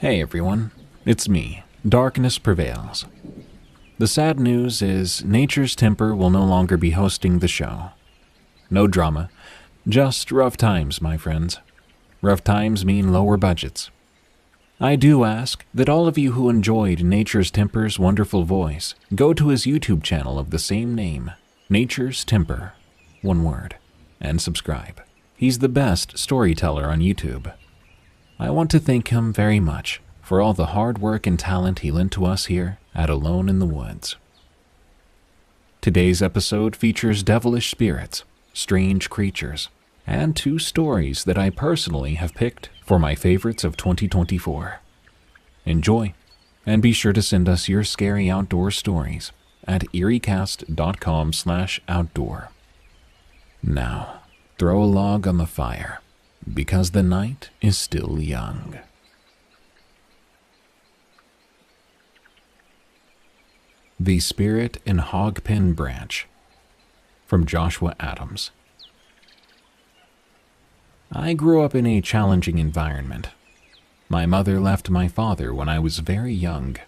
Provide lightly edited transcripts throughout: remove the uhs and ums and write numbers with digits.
Hey everyone, it's me. Darkness prevails. The sad news is Nature's Temper will no longer be hosting the show. No drama, just rough times, my friends. Rough times mean lower budgets. I do ask that all of you who enjoyed Nature's Temper's wonderful voice go to his YouTube channel of the same name, Nature's Temper, one word, and subscribe. He's the best storyteller on YouTube. I want to thank him very much for all the hard work and talent he lent to us here at Alone in the Woods. Today's episode features devilish spirits, strange creatures, and 2 stories that I personally have picked for my favorites of 2024. Enjoy, and be sure to send us your scary outdoor stories at eeriecast.com/outdoor. Now, throw a log on the fire, because the night is still young. The Spirit in Hog Pin Branch, from Joshua Adams. I grew up in a challenging environment. My mother left my father when I was very young,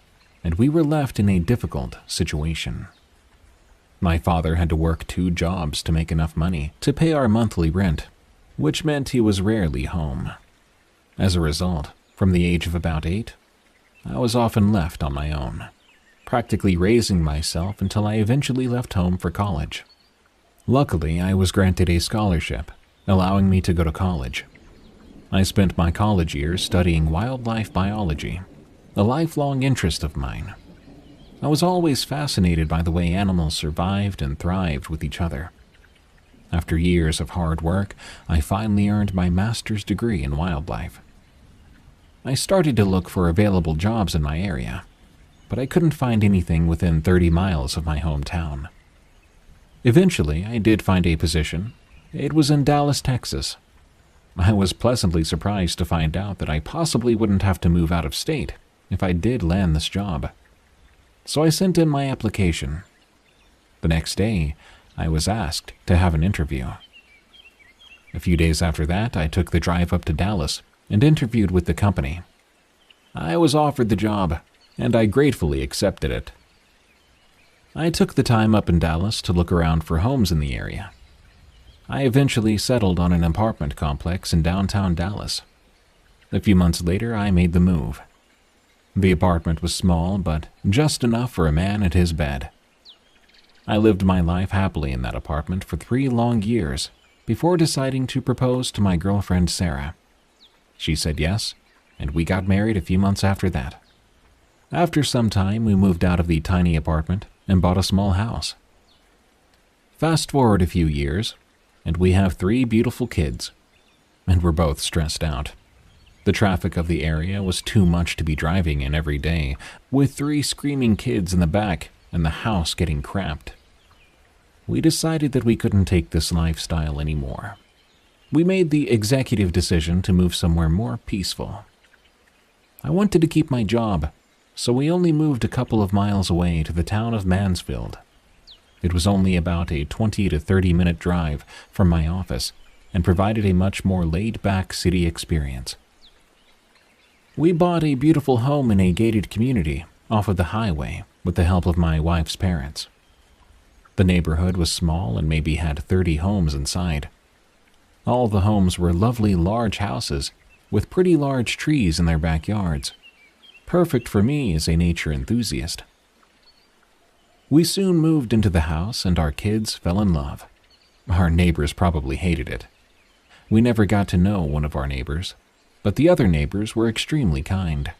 and we were left in a difficult situation. My father had to work 2 jobs to make enough money to pay our monthly rent, which meant he was rarely home. As a result, from the age of about 8, I was often left on my own, practically raising myself until I eventually left home for college. Luckily, I was granted a scholarship, allowing me to go to college. I spent my college years studying wildlife biology, a lifelong interest of mine. I was always fascinated by the way animals survived and thrived with each other. After years of hard work, I finally earned my master's degree in wildlife. I started to look for available jobs in my area, but I couldn't find anything within 30 miles of my hometown. Eventually, I did find a position. It was in Dallas, Texas. I was pleasantly surprised to find out that I possibly wouldn't have to move out of state if I did land this job. So I sent in my application. The next day, I was asked to have an interview. A few days after that, I took the drive up to Dallas and interviewed with the company. I was offered the job, and I gratefully accepted it. I took the time up in Dallas to look around for homes in the area. I eventually settled on an apartment complex in downtown Dallas. A few months later, I made the move. The apartment was small, but just enough for a man at his bed. I lived my life happily in that apartment for 3 long years before deciding to propose to my girlfriend Sarah. She said yes, and we got married a few months after that. After some time, we moved out of the tiny apartment and bought a small house. Fast forward a few years, and we have 3 beautiful kids, and we're both stressed out. The traffic of the area was too much to be driving in every day, with 3 screaming kids in the back and the house getting cramped. We decided that we couldn't take this lifestyle anymore. We made the executive decision to move somewhere more peaceful. I wanted to keep my job, so we only moved a couple of miles away to the town of Mansfield. It was only about a 20 to 30-minute drive from my office and provided a much more laid-back city experience. We bought a beautiful home in a gated community off of the highway with the help of my wife's parents. The neighborhood was small and maybe had 30 homes inside. All the homes were lovely large houses with pretty large trees in their backyards, perfect for me as a nature enthusiast. We soon moved into the house and our kids fell in love. Our neighbors probably hated it. We never got to know one of our neighbors, but the other neighbors were extremely kind.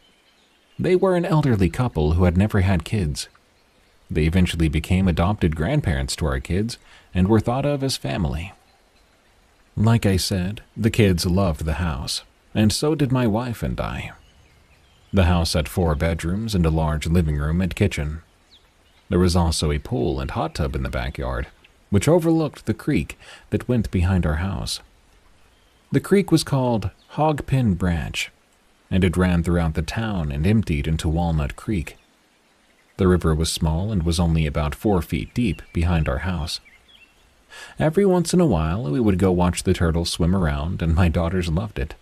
They were an elderly couple who had never had kids. They eventually became adopted grandparents to our kids and were thought of as family. Like I said, the kids loved the house, and so did my wife and I. The house had 4 bedrooms and a large living room and kitchen. There was also a pool and hot tub in the backyard, which overlooked the creek that went behind our house. The creek was called Hog Pin Branch, and it ran throughout the town and emptied into Walnut Creek. The river was small and was only about 4 feet deep behind our house. Every once in a while, we would go watch the turtles swim around, and my daughters loved it.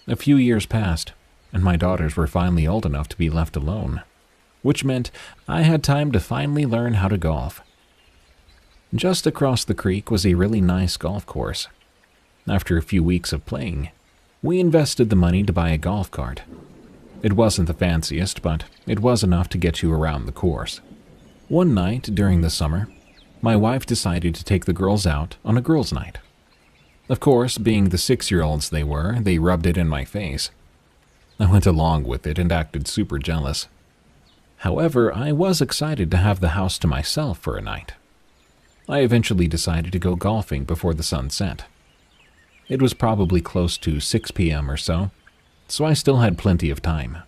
A few years passed, and my daughters were finally old enough to be left alone, which meant I had time to finally learn how to golf. Just across the creek was a really nice golf course. After a few weeks of playing, we invested the money to buy a golf cart. It wasn't the fanciest, but it was enough to get you around the course. One night during the summer, my wife decided to take the girls out on a girls' night. Of course, being the 6-year-olds they were, they rubbed it in my face. I went along with it and acted super jealous. However, I was excited to have the house to myself for a night. I eventually decided to go golfing before the sun set. It was probably close to 6 p.m. or so I still had plenty of time.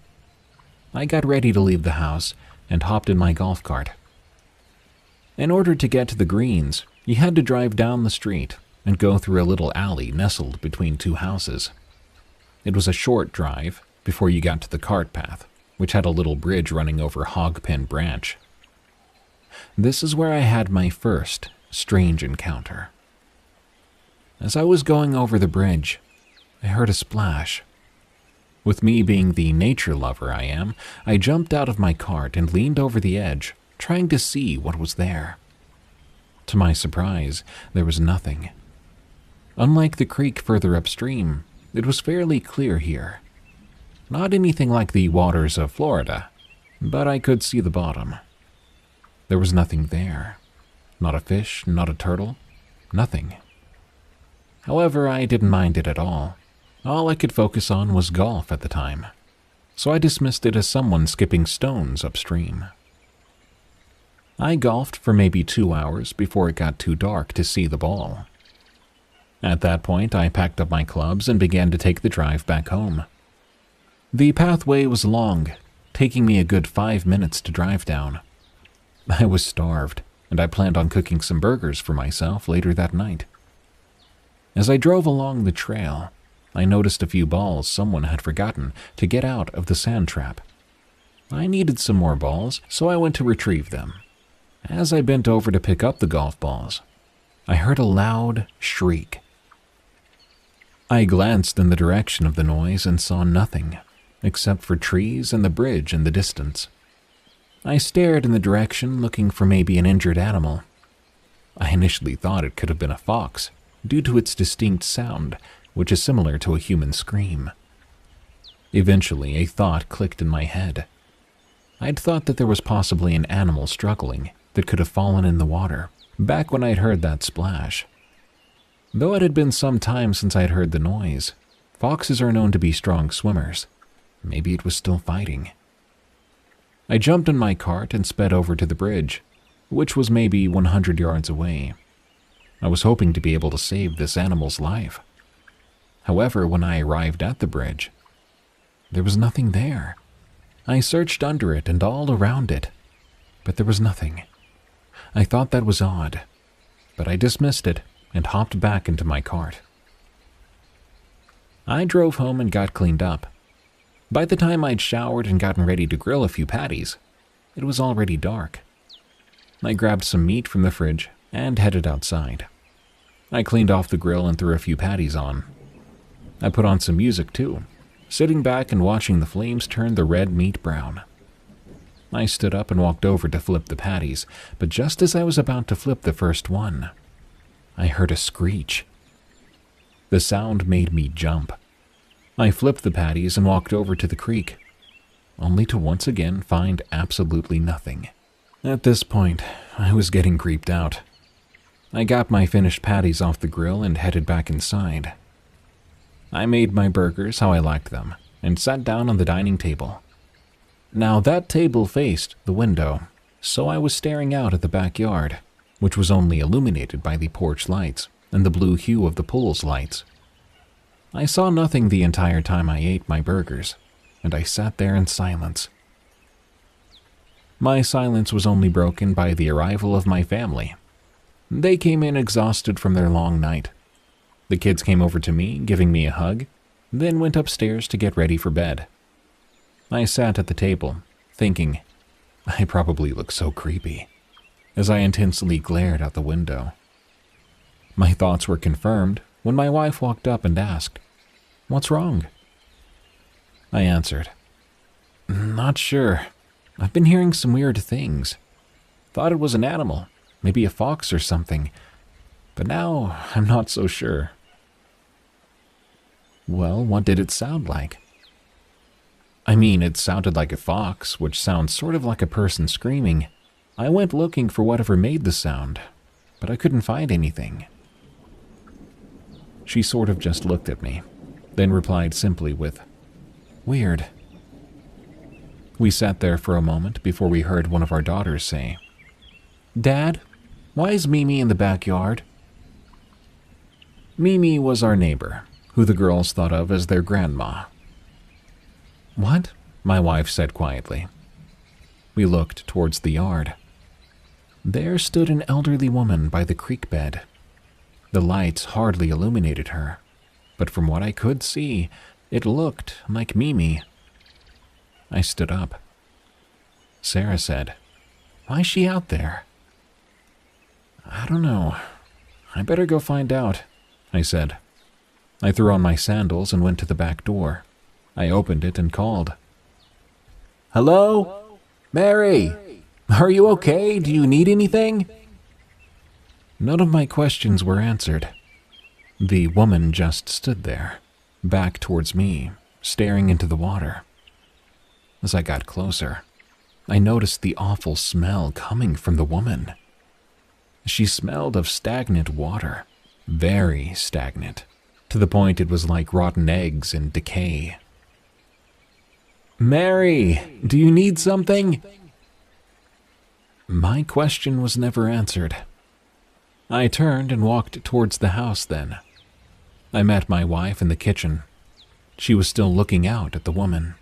I got ready to leave the house and hopped in my golf cart. In order to get to the greens, you had to drive down the street and go through a little alley nestled between two houses. It was a short drive before you got to the cart path, which had a little bridge running over Hog Pin Branch. This is where I had my first strange encounter. As I was going over the bridge, I heard a splash. With me being the nature lover I am, I jumped out of my cart and leaned over the edge, trying to see what was there. To my surprise, there was nothing. Unlike the creek further upstream, it was fairly clear here. Not anything like the waters of Florida, but I could see the bottom. There was nothing there. Not a fish, not a turtle, nothing. However, I didn't mind it at all. All I could focus on was golf at the time, so I dismissed it as someone skipping stones upstream. I golfed for maybe 2 hours before it got too dark to see the ball. At that point, I packed up my clubs and began to take the drive back home. The pathway was long, taking me a good 5 minutes to drive down. I was starved, and I planned on cooking some burgers for myself later that night. As I drove along the trail, I noticed a few balls someone had forgotten to get out of the sand trap. I needed some more balls, so I went to retrieve them. As I bent over to pick up the golf balls, I heard a loud shriek. I glanced in the direction of the noise and saw nothing, except for trees and the bridge in the distance. I stared in the direction looking for maybe an injured animal. I initially thought it could have been a fox, due to its distinct sound, which is similar to a human scream. Eventually, a thought clicked in my head. I'd thought that there was possibly an animal struggling that could have fallen in the water, back when I'd heard that splash. Though it had been some time since I'd heard the noise, foxes are known to be strong swimmers. Maybe it was still fighting. I jumped in my cart and sped over to the bridge, which was maybe 100 yards away. I was hoping to be able to save this animal's life. However, when I arrived at the bridge, there was nothing there. I searched under it and all around it, but there was nothing. I thought that was odd, but I dismissed it and hopped back into my cart. I drove home and got cleaned up. By the time I'd showered and gotten ready to grill a few patties, it was already dark. I grabbed some meat from the fridge and headed outside. I cleaned off the grill and threw a few patties on. I put on some music too, sitting back and watching the flames turn the red meat brown. I stood up and walked over to flip the patties, but just as I was about to flip the first one, I heard a screech. The sound made me jump. I flipped the patties and walked over to the creek, only to once again find absolutely nothing. At this point, I was getting creeped out. I got my finished patties off the grill and headed back inside. I made my burgers how I liked them and sat down on the dining table. Now that table faced the window, so I was staring out at the backyard, which was only illuminated by the porch lights and the blue hue of the pool's lights. I saw nothing the entire time I ate my burgers, and I sat there in silence. My silence was only broken by the arrival of my family. They came in exhausted from their long night. The kids came over to me, giving me a hug, then went upstairs to get ready for bed. I sat at the table, thinking, I probably look so creepy, as I intensely glared out the window. My thoughts were confirmed when my wife walked up and asked, "What's wrong?" I answered. Not sure. I've been hearing some weird things. Thought it was an animal, maybe a fox or something, but now I'm not so sure. Well, what did it sound like? I mean, it sounded like a fox, which sounds sort of like a person screaming. I went looking for whatever made the sound, but I couldn't find anything. She sort of just looked at me, then replied simply with, "Weird." We sat there for a moment before we heard one of our daughters say, "Dad, why is Mimi in the backyard?" Mimi was our neighbor, who the girls thought of as their grandma. "What?" my wife said quietly. We looked towards the yard. There stood an elderly woman by the creek bed. The lights hardly illuminated her, but from what I could see, it looked like Mimi. I stood up. Sarah said, "Why is she out there?" "I don't know. I better go find out," I said. I threw on my sandals and went to the back door. I opened it and called. "Hello? Mary? Are you okay? Do you need anything?" None of my questions were answered. The woman just stood there, back towards me, staring into the water. As I got closer, I noticed the awful smell coming from the woman. She smelled of stagnant water, very stagnant, to the point it was like rotten eggs in decay. "Mary, do you need something?" My question was never answered. I turned and walked towards the house then. I met my wife in the kitchen. She was still looking out at the woman.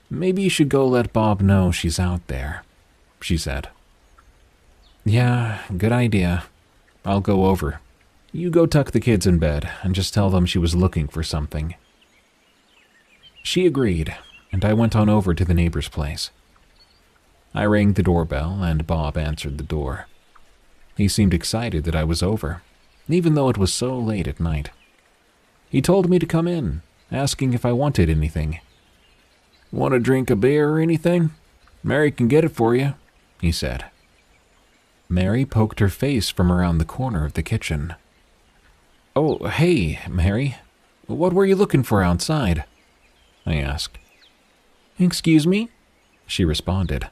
"Maybe you should go let Bob know she's out there," she said. "Yeah, good idea. I'll go over. You go tuck the kids in bed and just tell them she was looking for something." She agreed, and I went on over to the neighbor's place. I rang the doorbell, and Bob answered the door. He seemed excited that I was over, even though it was so late at night. He told me to come in, asking if I wanted anything. "Want a drink of beer or anything? Mary can get it for you," he said. Mary poked her face from around the corner of the kitchen. "Oh, hey, Mary. What were you looking for outside?" I asked. "Excuse me?" she responded.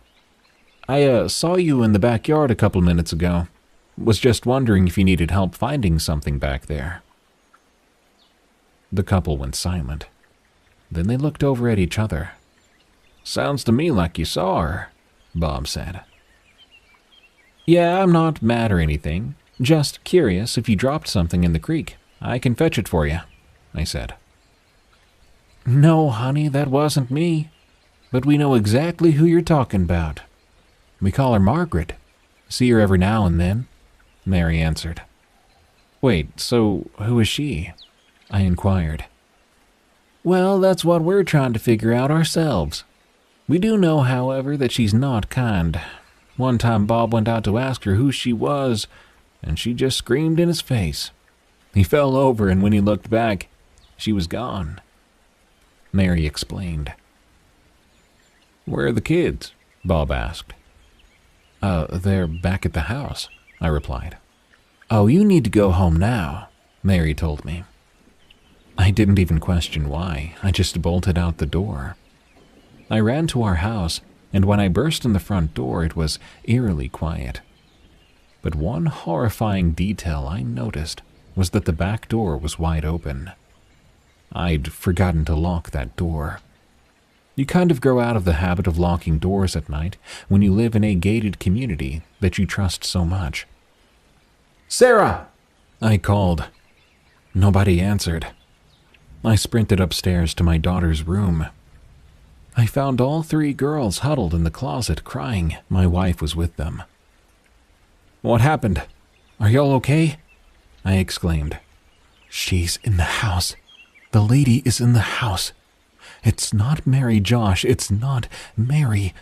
I saw you in the backyard a couple minutes ago. Was just wondering if you needed help finding something back there." The couple went silent. Then they looked over at each other. "Sounds to me like you saw her," Bob said. "Yeah, I'm not mad or anything. Just curious if you dropped something in the creek. I can fetch it for you," I said. "No, honey, that wasn't me. But we know exactly who you're talking about. We call her Margaret. See her every now and then," Mary answered. "Wait, so who is she?" I inquired. "Well, that's what we're trying to figure out ourselves. We do know, however, that she's not kind. One time Bob went out to ask her who she was, and she just screamed in his face. He fell over, and when he looked back, she was gone," Mary explained. "Where are the kids?" Bob asked. They're back at the house," I replied. "Oh, you need to go home now," Mary told me. I didn't even question why. I just bolted out the door. I ran to our house, and when I burst in the front door, it was eerily quiet. But one horrifying detail I noticed was that the back door was wide open. I'd forgotten to lock that door. You kind of grow out of the habit of locking doors at night when you live in a gated community that you trust so much. "Sarah!" I called. Nobody answered. I sprinted upstairs to my daughter's room. I found all three girls huddled in the closet crying. My wife was with them. "What happened? Are y'all okay?" I exclaimed. "She's in the house. The lady is in the house. It's not Mary, Josh. It's not Mary,"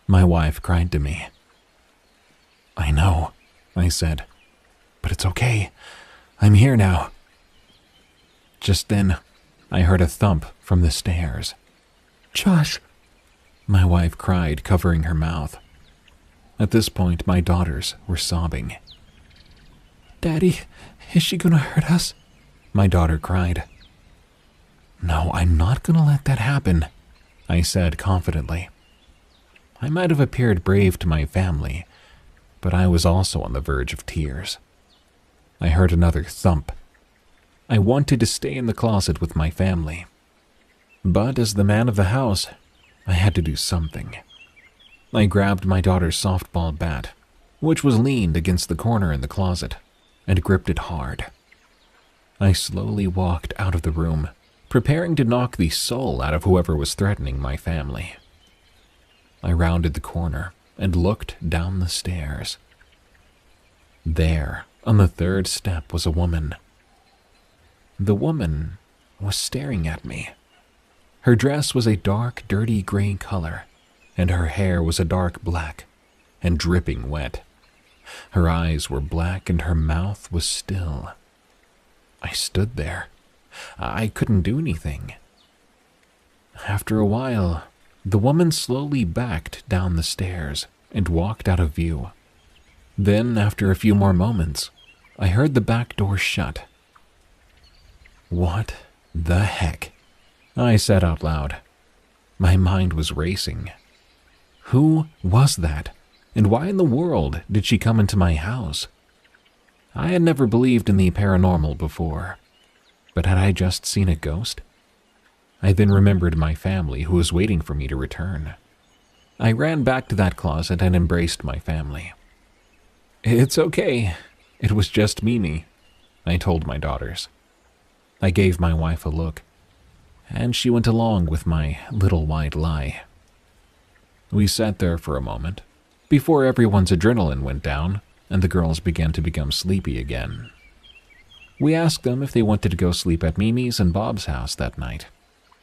my wife cried to me. "I know," I said, "but it's okay. I'm here now." Just then, I heard a thump from the stairs. "Josh!" my wife cried, covering her mouth. At this point, my daughters were sobbing. "Daddy, is she gonna hurt us?" my daughter cried. "No, I'm not gonna let that happen," I said confidently. I might have appeared brave to my family, but I was also on the verge of tears. I heard another thump. I wanted to stay in the closet with my family, but as the man of the house, I had to do something. I grabbed my daughter's softball bat, which was leaned against the corner in the closet, and gripped it hard. I slowly walked out of the room, preparing to knock the soul out of whoever was threatening my family. I rounded the corner and looked down the stairs. There, on the third step, was a woman. The woman was staring at me. Her dress was a dark, dirty gray color, and her hair was a dark black and dripping wet. Her eyes were black and her mouth was still. I stood there. I couldn't do anything. After a while, the woman slowly backed down the stairs and walked out of view. Then, after a few more moments, I heard the back door shut. "What the heck?" I said out loud. My mind was racing. Who was that? And why in the world did she come into my house? I had never believed in the paranormal before, but had I just seen a ghost? I then remembered my family who was waiting for me to return. I ran back to that closet and embraced my family. "It's okay. It was just Mimi," I told my daughters. I gave my wife a look, and she went along with my little white lie. We sat there for a moment, before everyone's adrenaline went down and the girls began to become sleepy again. We asked them if they wanted to go sleep at Mimi's and Bob's house that night,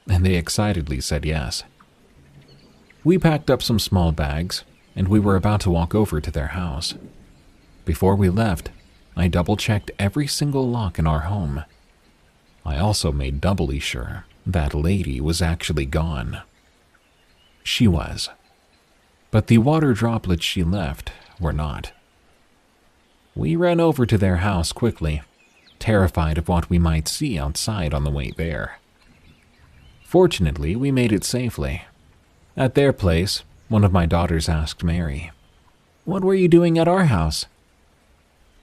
and they excitedly said yes. We packed up some small bags, and we were about to walk over to their house. Before we left, I double-checked every single lock in our home. I also made doubly sure that lady was actually gone. She was. But the water droplets she left were not. We ran over to their house quickly, terrified of what we might see outside on the way there. Fortunately, we made it safely. At their place, one of my daughters asked Mary, "What were you doing at our house?"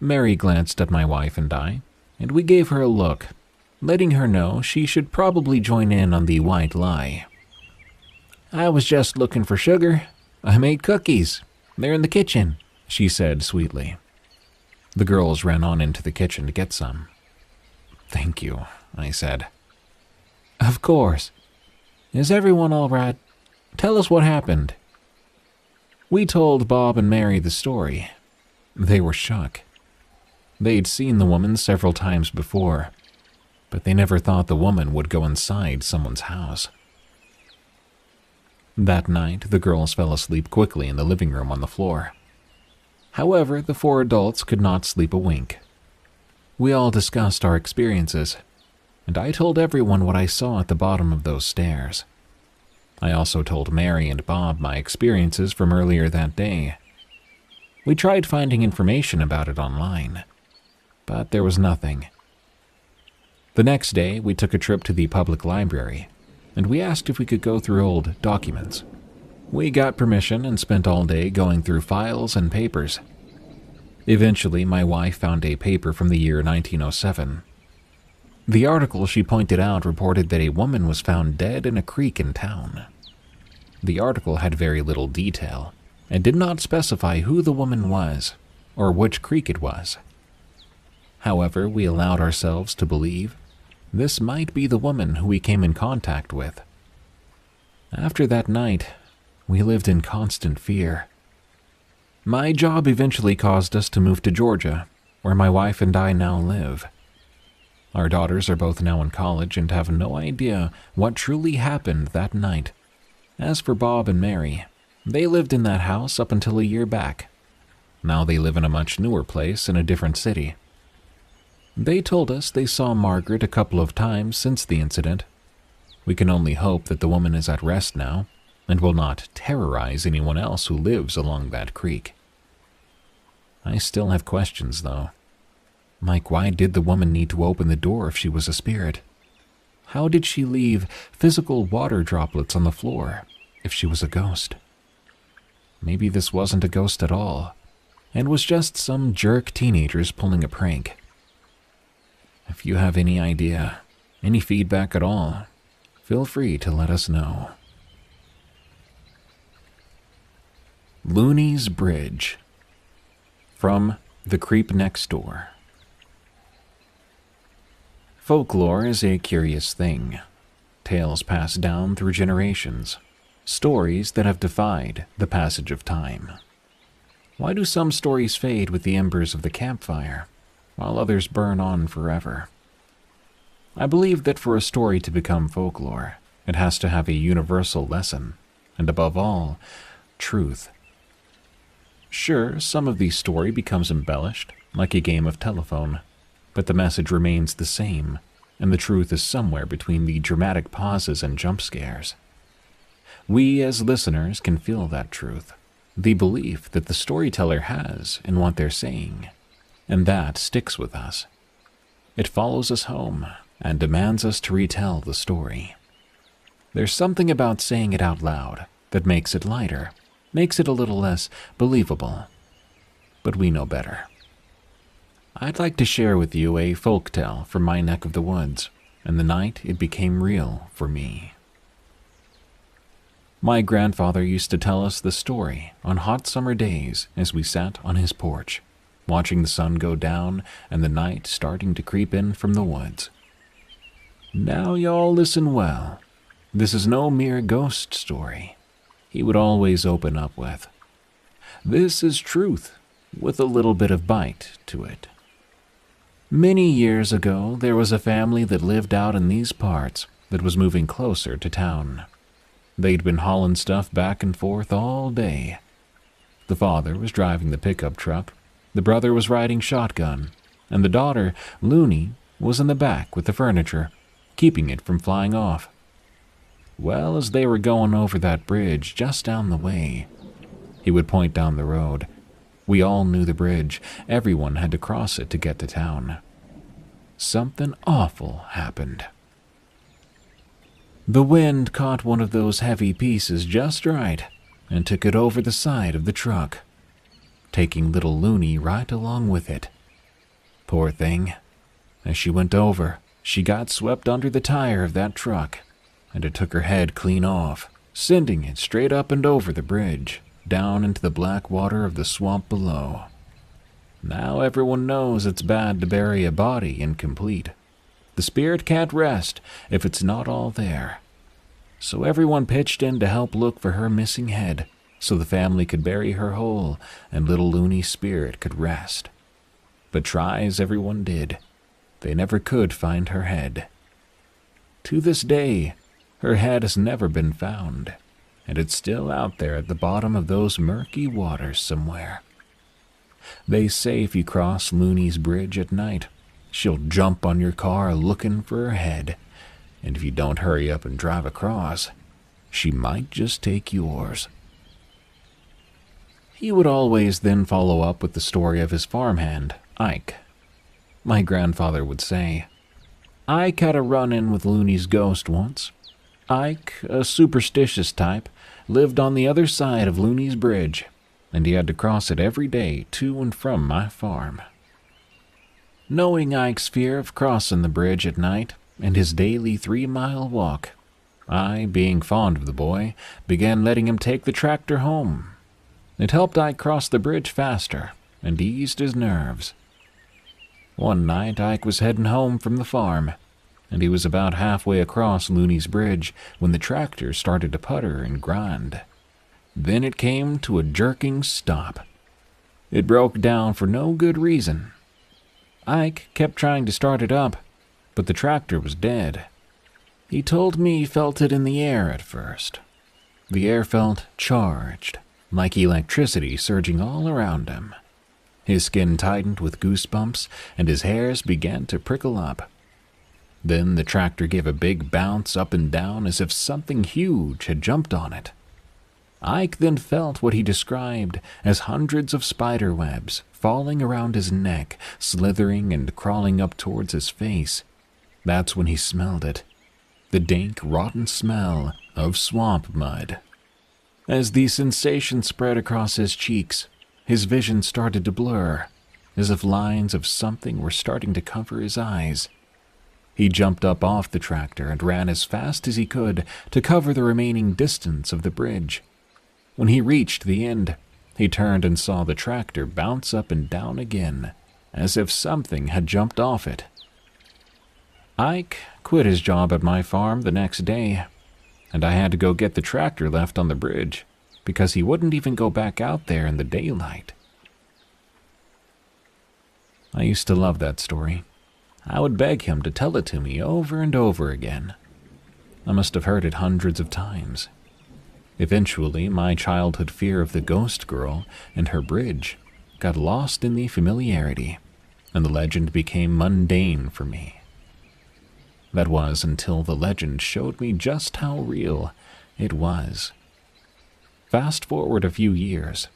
Mary glanced at my wife and I, and we gave her a look, letting her know she should probably join in on the white lie. "I was just looking for sugar. I made cookies. They're in the kitchen," she said sweetly. The girls ran on into the kitchen to get some. "Thank you," I said. "Of course. Is everyone all right? Tell us what happened." We told Bob and Mary the story. They were shook. They'd seen the woman several times before, but they never thought the woman would go inside someone's house. That night, the girls fell asleep quickly in the living room on the floor. However, the four adults could not sleep a wink. We all discussed our experiences, and I told everyone what I saw at the bottom of those stairs. I also told Mary and Bob my experiences from earlier that day. We tried finding information about it online, but there was nothing. The next day, we took a trip to the public library, and we asked if we could go through old documents. We got permission and spent all day going through files and papers. Eventually, my wife found a paper from the year 1907. The article she pointed out reported that a woman was found dead in a creek in town. The article had very little detail and did not specify who the woman was or which creek it was. However, we allowed ourselves to believe this might be the woman who we came in contact with. After that night, we lived in constant fear. My job eventually caused us to move to Georgia, where my wife and I now live. Our daughters are both now in college and have no idea what truly happened that night. As for Bob and Mary, they lived in that house up until a year back. Now they live in a much newer place in a different city. They told us they saw Margaret a couple of times since the incident, We can only hope that the woman is at rest now and will not terrorize anyone else who lives along that creek. I still have questions, though. Like, why did the woman need to open the door if she was a spirit? How did she leave physical water droplets on the floor if she was a ghost? Maybe this wasn't a ghost at all, and was just some jerk teenagers pulling a prank. If you have any idea, any feedback at all, feel free to let us know. Looney's Bridge. From The Creep Next Door. Folklore is a curious thing. Tales passed down through generations. Stories that have defied the passage of time. Why do some stories fade with the embers of the campfire, while others burn on forever? I believe that for a story to become folklore, it has to have a universal lesson, and above all, truth. Sure, some of the story becomes embellished, like a game of telephone, but the message remains the same, and the truth is somewhere between the dramatic pauses and jump scares. We as listeners can feel that truth, the belief that the storyteller has in what they're saying, and that sticks with us. It follows us home and demands us to retell the story. There's something about saying it out loud that makes it lighter, makes it a little less believable. But we know better. I'd like to share with you a folktale from my neck of the woods, and the night it became real for me. My grandfather used to tell us the story on hot summer days as we sat on his porch, watching the sun go down and the night starting to creep in from the woods. Now y'all listen well. This is no mere ghost story, he would always open up with. This is truth, with a little bit of bite to it. Many years ago, there was a family that lived out in these parts that was moving closer to town. They'd been hauling stuff back and forth all day. The father was driving the pickup truck, the brother was riding shotgun, and the daughter, Looney, was in the back with the furniture, keeping it from flying off. Well, as they were going over that bridge just down the way, he would point down the road. We all knew the bridge. Everyone had to cross it to get to town. Something awful happened. The wind caught one of those heavy pieces just right and took it over the side of the truck, taking little Looney right along with it. Poor thing. As she went over, she got swept under the tire of that truck, and it took her head clean off, sending it straight up and over the bridge, down into the black water of the swamp below. Now everyone knows it's bad to bury a body incomplete. The spirit can't rest if it's not all there. So everyone pitched in to help look for her missing head, so the family could bury her whole and little Looney's spirit could rest. But try as everyone did, they never could find her head. To this day, her head has never been found, and it's still out there at the bottom of those murky waters somewhere. They say if you cross Looney's bridge at night, she'll jump on your car looking for her head, and if you don't hurry up and drive across, she might just take yours. He would always then follow up with the story of his farmhand, Ike. My grandfather would say, Ike had a run-in with Looney's ghost once. Ike, a superstitious type, lived on the other side of Looney's bridge, and he had to cross it every day to and from my farm. Knowing Ike's fear of crossing the bridge at night and his daily 3-mile walk, I, being fond of the boy, began letting him take the tractor home. It helped Ike cross the bridge faster and eased his nerves. One night Ike was heading home from the farm, and he was about halfway across Looney's bridge when the tractor started to putter and grind. Then it came to a jerking stop. It broke down for no good reason. Ike kept trying to start it up, but the tractor was dead. He told me he felt it in the air at first. The air felt charged, like electricity surging all around him. His skin tightened with goosebumps, and his hairs began to prickle up. Then the tractor gave a big bounce up and down as if something huge had jumped on it. Ike then felt what he described as hundreds of spider webs falling around his neck, slithering and crawling up towards his face. That's when he smelled it. The dank, rotten smell of swamp mud. As the sensation spread across his cheeks, his vision started to blur, as if lines of something were starting to cover his eyes. He jumped up off the tractor and ran as fast as he could to cover the remaining distance of the bridge. When he reached the end, he turned and saw the tractor bounce up and down again, as if something had jumped off it. Ike quit his job at my farm the next day, and I had to go get the tractor left on the bridge, because he wouldn't even go back out there in the daylight. I used to love that story. I would beg him to tell it to me over and over again. I must have heard it hundreds of times. Eventually, my childhood fear of the ghost girl and her bridge got lost in the familiarity, and the legend became mundane for me. That was until the legend showed me just how real it was. Fast forward a few years.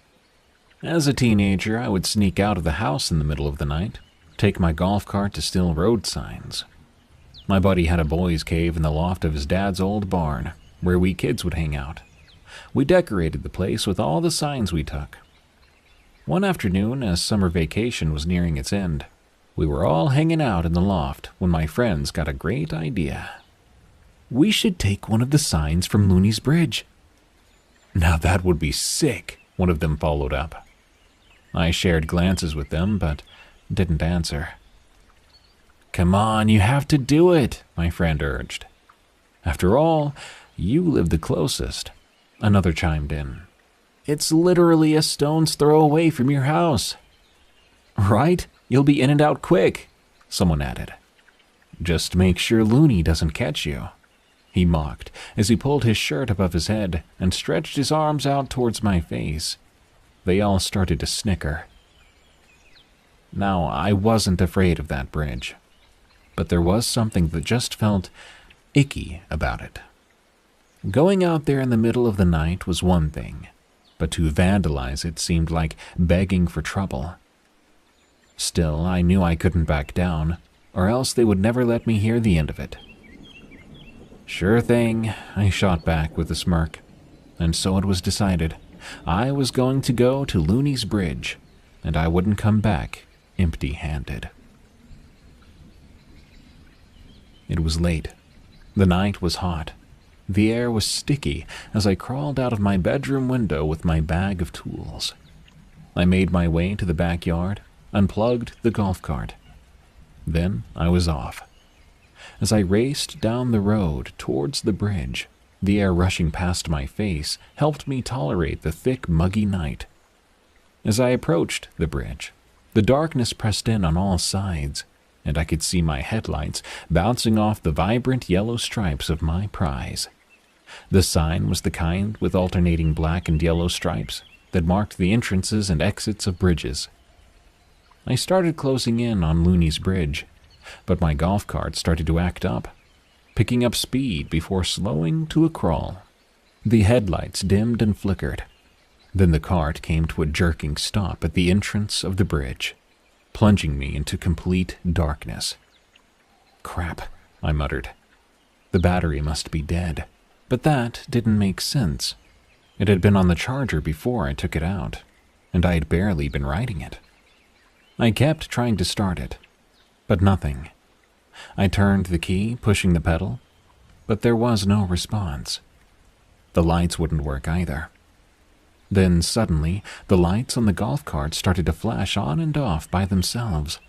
As a teenager, I would sneak out of the house in the middle of the night, take my golf cart to steal road signs. My buddy had a boys' cave in the loft of his dad's old barn, where we kids would hang out. We decorated the place with all the signs we took. One afternoon, as summer vacation was nearing its end, we were all hanging out in the loft when my friends got a great idea. We should take one of the signs from Looney's bridge. Now that would be sick, one of them followed up. I shared glances with them, but didn't answer. Come on, you have to do it, my friend urged. After all, you live the closest. Another chimed in. It's literally a stone's throw away from your house. Right? You'll be in and out quick, someone added. Just make sure Looney doesn't catch you, he mocked as he pulled his shirt above his head and stretched his arms out towards my face. They all started to snicker. Now, I wasn't afraid of that bridge, but there was something that just felt icky about it. Going out there in the middle of the night was one thing, but to vandalize it seemed like begging for trouble. Still, I knew I couldn't back down, or else they would never let me hear the end of it. Sure thing, I shot back with a smirk, and so it was decided. I was going to go to Looney's bridge, and I wouldn't come back empty-handed. It was late. The night was hot. The air was sticky as I crawled out of my bedroom window with my bag of tools. I made my way to the backyard, unplugged the golf cart. Then I was off. As I raced down the road towards the bridge, the air rushing past my face helped me tolerate the thick, muggy night. As I approached the bridge, the darkness pressed in on all sides, and I could see my headlights bouncing off the vibrant yellow stripes of my prize. The sign was the kind with alternating black and yellow stripes that marked the entrances and exits of bridges. I started closing in on Looney's bridge, but my golf cart started to act up, picking up speed before slowing to a crawl. The headlights dimmed and flickered. Then the cart came to a jerking stop at the entrance of the bridge, plunging me into complete darkness. Crap, I muttered. The battery must be dead, but that didn't make sense. It had been on the charger before I took it out, and I had barely been riding it. I kept trying to start it, but nothing. I turned the key, pushing the pedal, but there was no response. The lights wouldn't work either. Then suddenly, the lights on the golf cart started to flash on and off by themselves.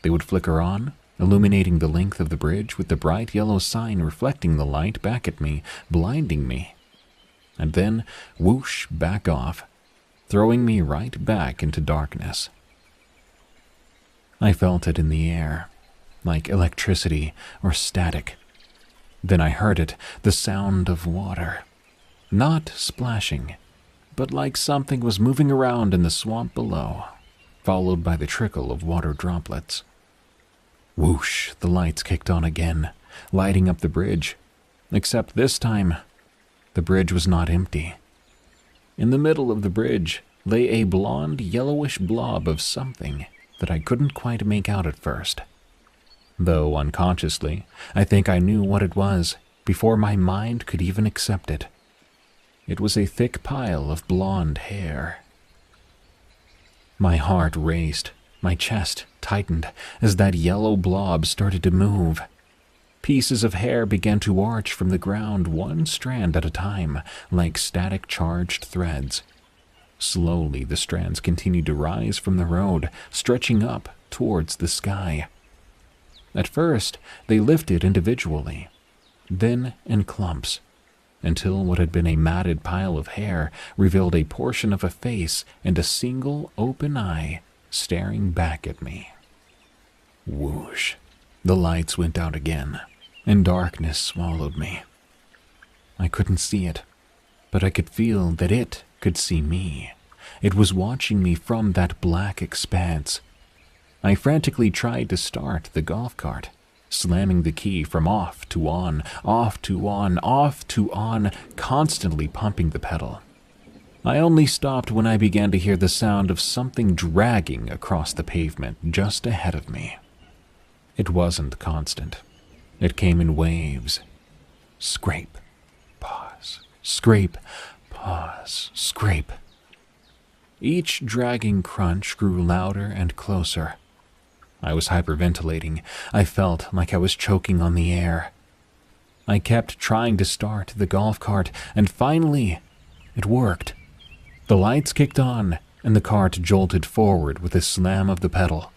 They would flicker on, illuminating the length of the bridge with the bright yellow sign reflecting the light back at me, blinding me. And then whoosh back off, throwing me right back into darkness. I felt it in the air, like electricity or static. Then I heard it, the sound of water. Not splashing, but like something was moving around in the swamp below, followed by the trickle of water droplets. Whoosh, the lights kicked on again, lighting up the bridge. Except this time, the bridge was not empty. In the middle of the bridge lay a blonde, yellowish blob of something that I couldn't quite make out at first. Though unconsciously, I think I knew what it was before my mind could even accept it. It was a thick pile of blonde hair. My heart raced, my chest tightened as that yellow blob started to move. Pieces of hair began to arch from the ground, one strand at a time, like static charged threads. Slowly, the strands continued to rise from the road, stretching up towards the sky. At first, they lifted individually, then in clumps, until what had been a matted pile of hair revealed a portion of a face and a single open eye staring back at me. Whoosh! The lights went out again, and darkness swallowed me. I couldn't see it, but I could feel that it could see me. It was watching me from that black expanse. I frantically tried to start the golf cart, slamming the key from off to on, off to on, off to on, constantly pumping the pedal. I only stopped when I began to hear the sound of something dragging across the pavement just ahead of me. It wasn't constant. It came in waves. Scrape, pause, scrape, pause, scrape. Each dragging crunch grew louder and closer. I was hyperventilating. I felt like I was choking on the air. I kept trying to start the golf cart, and finally, it worked. The lights kicked on, and the cart jolted forward with a slam of the pedal.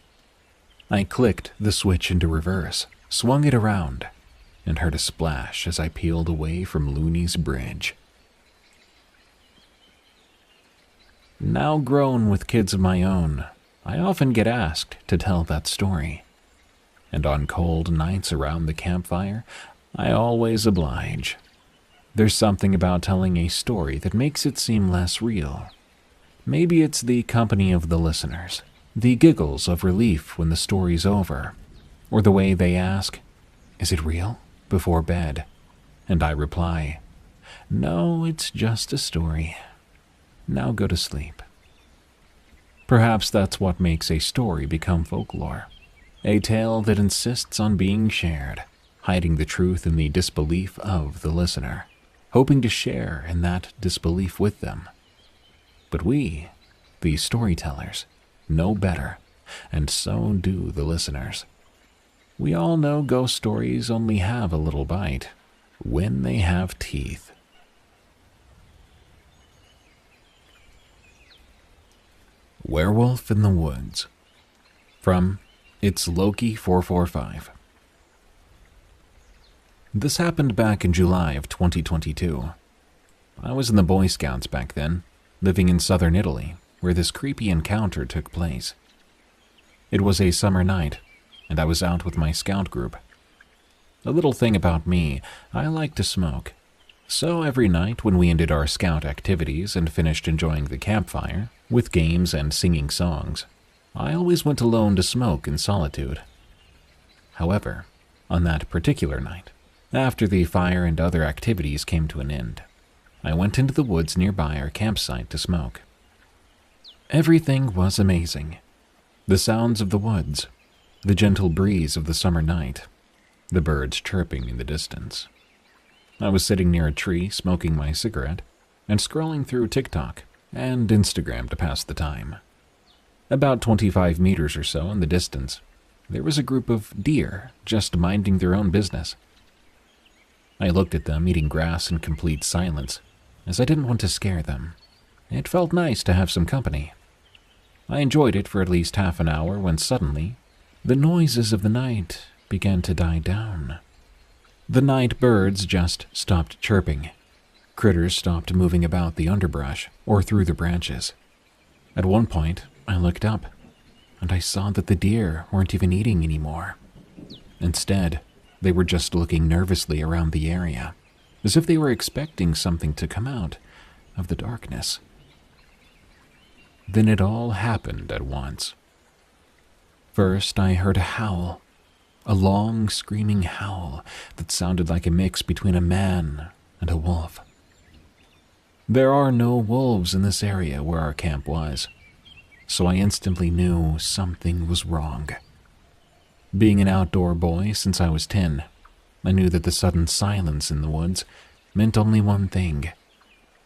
I clicked the switch into reverse, swung it around, and heard a splash as I peeled away from Looney's bridge. Now grown with kids of my own, I often get asked to tell that story. And on cold nights around the campfire, I always oblige. There's something about telling a story that makes it seem less real. Maybe it's the company of the listeners, the giggles of relief when the story's over, or the way they ask, "Is it real?" before bed, and I reply, "No, it's just a story. Now go to sleep." Perhaps that's what makes a story become folklore, a tale that insists on being shared, hiding the truth in the disbelief of the listener, hoping to share in that disbelief with them. But we, the storytellers, know better, and so do the listeners. We all know ghost stories only have a little bite when they have teeth. Werewolf in the Woods. From It's Loki 445. This happened back in July of 2022. I was in the Boy Scouts back then, living in southern Italy, where this creepy encounter took place. It was a summer night, and I was out with my scout group. A little thing about me, I like to smoke. So every night when we ended our scout activities and finished enjoying the campfire, with games and singing songs, I always went alone to smoke in solitude. However, on that particular night, after the fire and other activities came to an end, I went into the woods nearby our campsite to smoke. Everything was amazing. The sounds of the woods, the gentle breeze of the summer night, the birds chirping in the distance. I was sitting near a tree smoking my cigarette and scrolling through TikTok and Instagram to pass the time. About 25 meters or so in the distance, there was a group of deer just minding their own business. I looked at them eating grass in complete silence, as I didn't want to scare them. It felt nice to have some company. I enjoyed it for at least half an hour when suddenly, the noises of the night began to die down. The night birds just stopped chirping. Critters stopped moving about the underbrush or through the branches. At one point, I looked up, and I saw that the deer weren't even eating anymore. Instead, they were just looking nervously around the area, as if they were expecting something to come out of the darkness. Then it all happened at once. First, I heard a howl, a long screaming howl that sounded like a mix between a man and a wolf. There are no wolves in this area where our camp was, so I instantly knew something was wrong. Being an outdoor boy since I was 10, I knew that the sudden silence in the woods meant only one thing: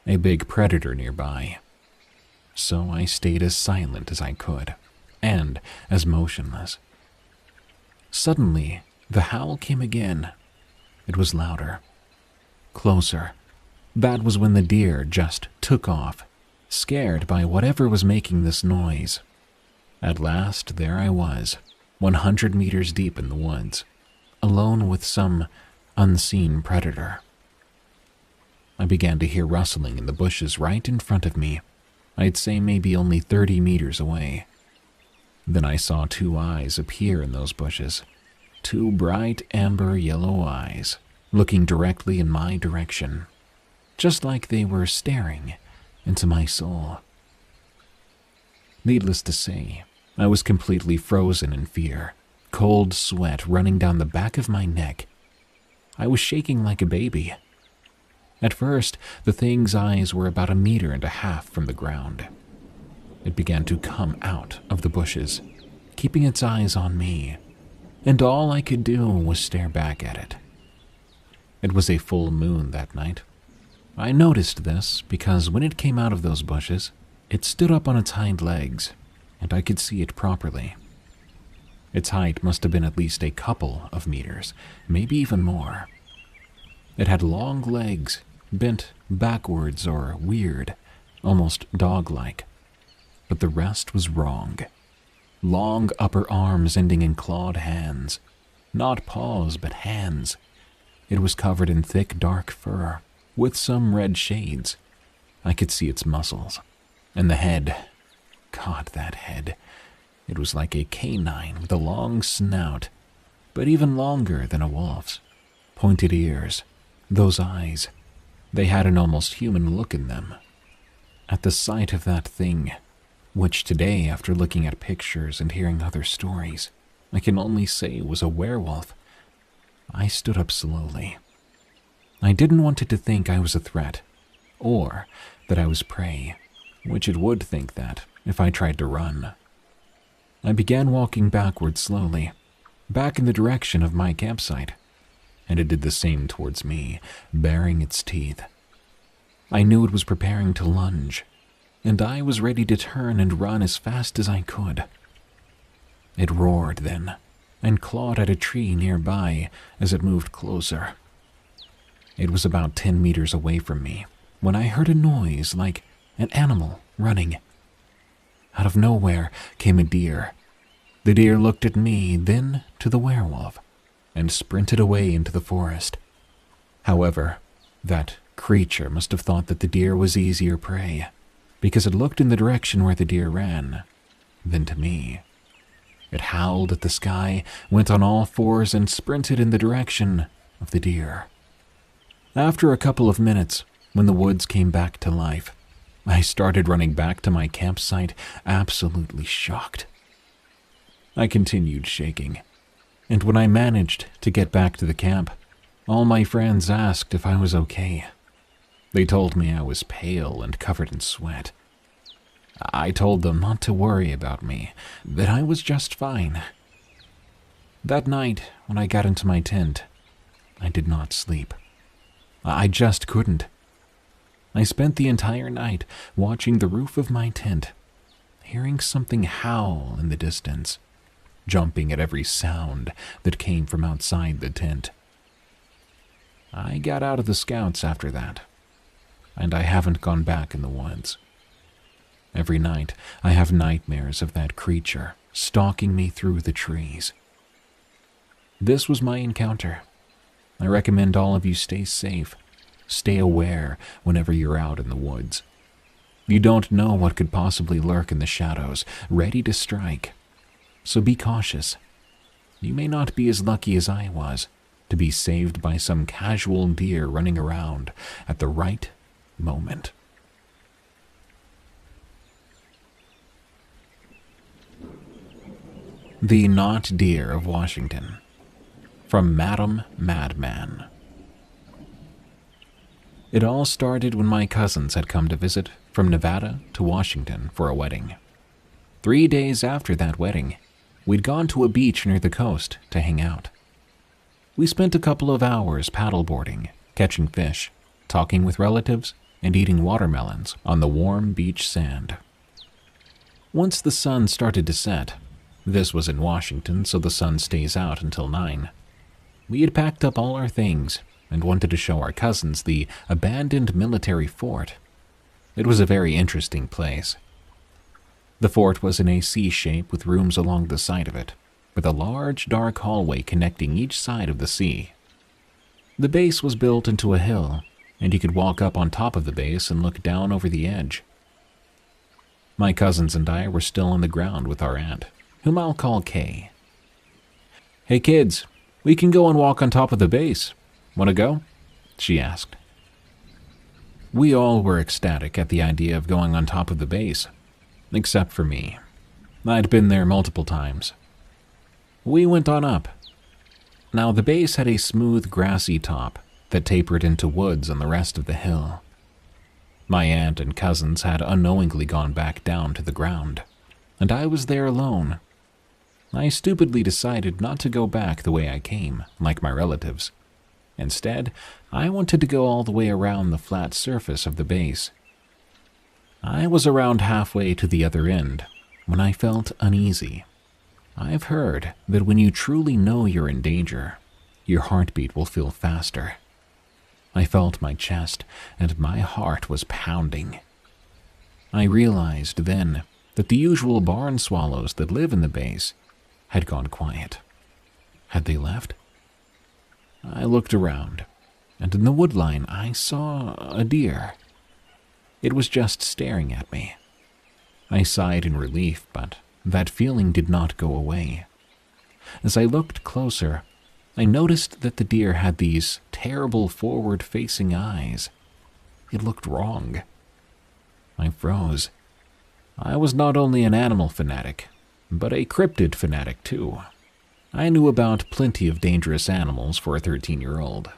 a big predator nearby. So I stayed as silent as I could, and as motionless. Suddenly, the howl came again. It was louder, closer. That was when the deer just took off, scared by whatever was making this noise. At last, there I was, 100 meters deep in the woods, alone with some unseen predator. I began to hear rustling in the bushes right in front of me. I'd say maybe only 30 meters away. Then I saw 2 eyes appear in those bushes. 2 bright amber yellow eyes, looking directly in my direction, just like they were staring into my soul. Needless to say, I was completely frozen in fear, cold sweat running down the back of my neck. I was shaking like a baby. At first, the thing's eyes were about 1.5 meters from the ground. It began to come out of the bushes, keeping its eyes on me, and all I could do was stare back at it. It was a full moon that night. I noticed this because when it came out of those bushes, it stood up on its hind legs, and I could see it properly. Its height must have been at least a couple of meters, maybe even more. It had long legs, bent backwards or weird, almost dog-like. But the rest was wrong. Long upper arms ending in clawed hands. Not paws, but hands. It was covered in thick, dark fur, with some red shades. I could see its muscles. And the head. God, that head. It was like a canine with a long snout, but even longer than a wolf's. Pointed ears. Those eyes. They had an almost human look in them. At the sight of that thing, which today, after looking at pictures and hearing other stories, I can only say was a werewolf, I stood up slowly. I didn't want it to think I was a threat, or that I was prey, which it would think that if I tried to run. I began walking backwards slowly, back in the direction of my campsite, and it did the same towards me, baring its teeth. I knew it was preparing to lunge, and I was ready to turn and run as fast as I could. It roared then, and clawed at a tree nearby as it moved closer. It was about 10 meters away from me when I heard a noise like an animal running. Out of nowhere came a deer. The deer looked at me, then to the werewolf, and sprinted away into the forest. However, that creature must have thought that the deer was easier prey, because it looked in the direction where the deer ran, then to me. It howled at the sky, went on all fours, and sprinted in the direction of the deer. After a couple of minutes, when the woods came back to life, I started running back to my campsite, absolutely shocked. I continued shaking, and when I managed to get back to the camp, all my friends asked if I was okay. They told me I was pale and covered in sweat. I told them not to worry about me, that I was just fine. That night, when I got into my tent, I did not sleep. I just couldn't. I spent the entire night watching the roof of my tent, hearing something howl in the distance, jumping at every sound that came from outside the tent. I got out of the scouts after that, and I haven't gone back in the woods. Every night, I have nightmares of that creature stalking me through the trees. This was my encounter. I recommend all of you stay safe. Stay aware whenever you're out in the woods. You don't know what could possibly lurk in the shadows, ready to strike. So be cautious. You may not be as lucky as I was to be saved by some casual deer running around at the right moment. The Not Deer of Washington. from Madam Madman. It all started when my cousins had come to visit from Nevada to Washington for a wedding. 3 days after that wedding, we'd gone to a beach near the coast to hang out. We spent a couple of hours paddleboarding, catching fish, talking with relatives, and eating watermelons on the warm beach sand. Once the sun started to set, this was in Washington, so the sun stays out until 9, we had packed up all our things and wanted to show our cousins the abandoned military fort. It was a very interesting place. The fort was in a C shape with rooms along the side of it, with a large dark hallway connecting each side of the C. The base was built into a hill, and you could walk up on top of the base and look down over the edge. My cousins and I were still on the ground with our aunt, whom I'll call Kay. "Hey kids, we can go and walk on top of the base. Want to go?" she asked. We all were ecstatic at the idea of going on top of the base, except for me. I'd been there multiple times. We went on up. Now the base had a smooth grassy top that tapered into woods on the rest of the hill. My aunt and cousins had unknowingly gone back down to the ground, and I was there alone. I stupidly decided not to go back the way I came, like my relatives. Instead, I wanted to go all the way around the flat surface of the base. I was around halfway to the other end when I felt uneasy. I've heard that when you truly know you're in danger, your heartbeat will feel faster. I felt my chest, and my heart was pounding. I realized then that the usual barn swallows that live in the base had gone quiet. Had they left? I looked around, and in the woodline I saw a deer. It was just staring at me. I sighed in relief, but that feeling did not go away. As I looked closer, I noticed that the deer had these terrible forward-facing eyes. It looked wrong. I froze. I was not only an animal fanatic, but a cryptid fanatic too. I knew about plenty of dangerous animals for a 13-year-old.